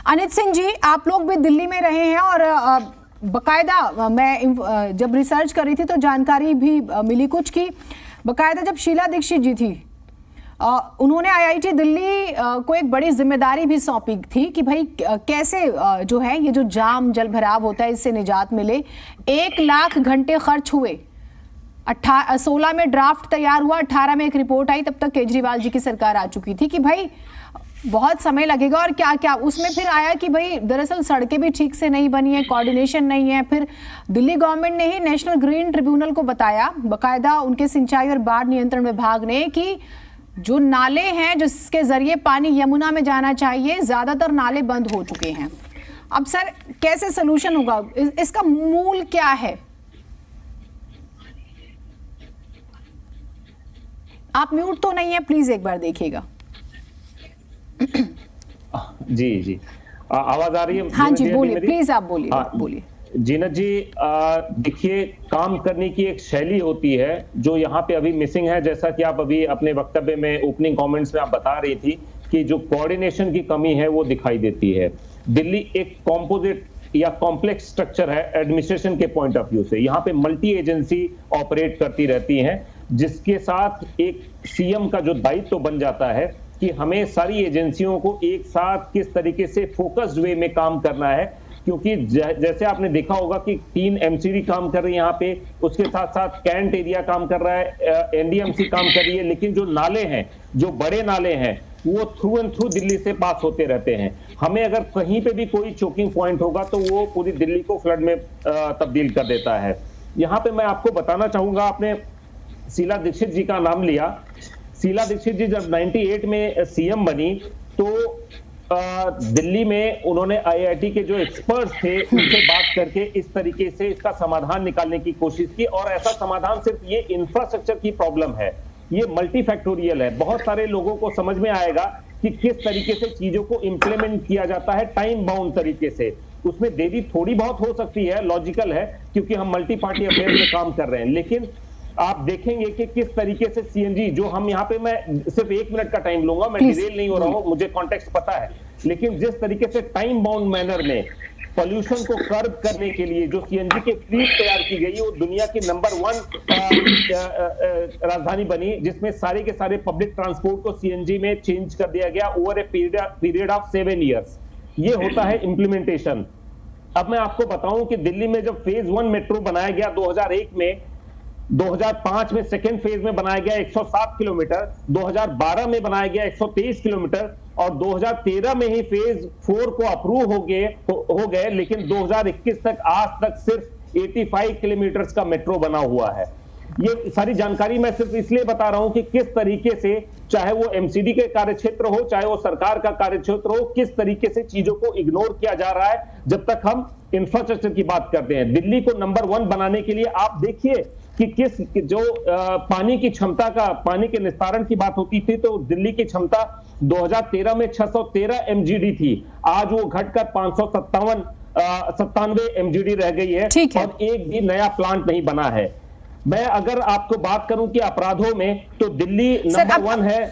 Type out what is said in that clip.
अनित सिंह जी, आप लोग भी दिल्ली में रहे हैं और बकायदा मैं जब रिसर्च कर रही थी तो जानकारी भी मिली कुछ की बकायदा जब शीला दीक्षित जी थी उन्होंने आईआईटी दिल्ली को एक बड़ी जिम्मेदारी भी सौंपी थी कि भाई कैसे जो है ये जो जाम जल भराव होता है इससे निजात मिले। 1 लाख घंटे खर्च हुए। 16 में ड्राफ्ट तैयार हुआ, 18 में एक रिपोर्ट आई, तब तक केजरीवाल जी की सरकार आ चुकी थी कि भाई बहुत समय लगेगा। और क्या क्या उसमें फिर आया कि भाई दरअसल सड़कें भी ठीक से नहीं बनी है, कोऑर्डिनेशन नहीं है। फिर दिल्ली गवर्नमेंट ने ही नेशनल ग्रीन ट्रिब्यूनल को बताया, बकायदा उनके सिंचाई और बाढ़ नियंत्रण विभाग ने, कि जो नाले हैं जिसके जरिए पानी यमुना में जाना चाहिए, ज्यादातर नाले बंद हो चुके हैं। अब सर कैसे सोल्यूशन होगा, इसका मूल क्या है? आप म्यूट तो नहीं है, प्लीज एक बार देखिएगा। जी जी, आवाज आ रही है? हाँ जी, बोलिए प्लीज, आप बोलिए। हाँ, बोलिए जीनत जी। देखिए, काम करने की एक शैली होती है जो यहाँ पे अभी मिसिंग है। जैसा कि आप अभी अपने वक्तव्य में ओपनिंग कमेंट्स में आप बता रही थी कि जो कोऑर्डिनेशन की कमी है वो दिखाई देती है। दिल्ली एक कॉम्पोजिट या कॉम्प्लेक्स स्ट्रक्चर है एडमिनिस्ट्रेशन के पॉइंट ऑफ व्यू से। यहाँ पे मल्टी एजेंसी ऑपरेट करती रहती हैं, जिसके साथ एक सीएम का जो दायित्व बन जाता है कि हमें सारी एजेंसियों को एक साथ किस तरीके से फोकस्ड वे में काम करना है। क्योंकि जैसे आपने देखा होगा कि 3 एमसीडी काम कर रही है यहाँ पे, उसके साथ साथ कैंट एरिया काम कर रहा है, एनडीएमसी काम कर रही है, लेकिन जो नाले हैं, जो बड़े नाले हैं, वो थ्रू एंड थ्रू दिल्ली से पास होते रहते हैं। हमें अगर कहीं पे भी कोई चोकिंग पॉइंट होगा तो वो पूरी दिल्ली को फ्लड में तब्दील कर देता है। यहाँ पे मैं आपको बताना चाहूंगा, आपने शीला दीक्षित जी का नाम लिया। शीला दीक्षित जी जब 98 में सीएम बनी तो दिल्ली में उन्होंने आईआईटी के जो एक्सपर्ट्स थे उनसे बात करके इस तरीके से इसका समाधान निकालने की कोशिश की। और ऐसा समाधान सिर्फ ये इंफ्रास्ट्रक्चर की प्रॉब्लम है, ये मल्टीफैक्टोरियल है। बहुत सारे लोगों को समझ में आएगा कि किस तरीके से चीजों को इंप्लीमेंट किया जाता है टाइम बाउंड तरीके से। उसमें देरी थोड़ी बहुत हो सकती है, लॉजिकल है, क्योंकि हम मल्टी पार्टी अफेयर में काम कर रहे हैं। लेकिन आप देखेंगे कि किस तरीके से सीएनजी, जो हम यहाँ पे, मैं सिर्फ 1 मिनट का टाइम लूंगा, मैं डिटेल नहीं हो रहा हूँ, मुझे कॉन्टेक्स्ट पता है, लेकिन जिस तरीके से टाइम बाउंड मैनर में पॉल्यूशन को कर्ब करने के लिए जो सीएनजी की फ्लीट तैयार की गई, वो दुनिया की नंबर 1 राजधानी बनी, जिसमें सारे के सारे पब्लिक ट्रांसपोर्ट को सीएनजी में चेंज कर दिया गया over a period of 7 years. ये होता है इंप्लीमेंटेशन। अब मैं आपको बताऊं कि दिल्ली में जब फेज 1 मेट्रो बनाया गया 2001 में, 2005 में सेकेंड फेज में बनाया गया 107 किलोमीटर, 2012 में बनाया गया 123 किलोमीटर, और 2013 में ही फेज 4 को अप्रूव हो गए, लेकिन 2021 तक आज तक सिर्फ 85 किलोमीटर का मेट्रो बना हुआ है। ये सारी जानकारी मैं सिर्फ इसलिए बता रहा हूं कि किस तरीके से, चाहे वो एमसीडी के कार्यक्षेत्र हो, चाहे वो सरकार का कार्यक्षेत्र हो, किस तरीके से चीजों को इग्नोर किया जा रहा है जब तक हम इंफ्रास्ट्रक्चर की बात करते हैं। दिल्ली को नंबर 1 बनाने के लिए आप देखिए कि जो पानी की क्षमता का, पानी के निस्तारण की बात होती थी तो दिल्ली की क्षमता 2013 में 613 एमजीडी थी, आज वो घटकर 597 एमजीडी रह गई है, और एक भी नया प्लांट नहीं बना है। मैं अगर आपको बात करूं कि अपराधों में, तो दिल्ली नंबर 1 है।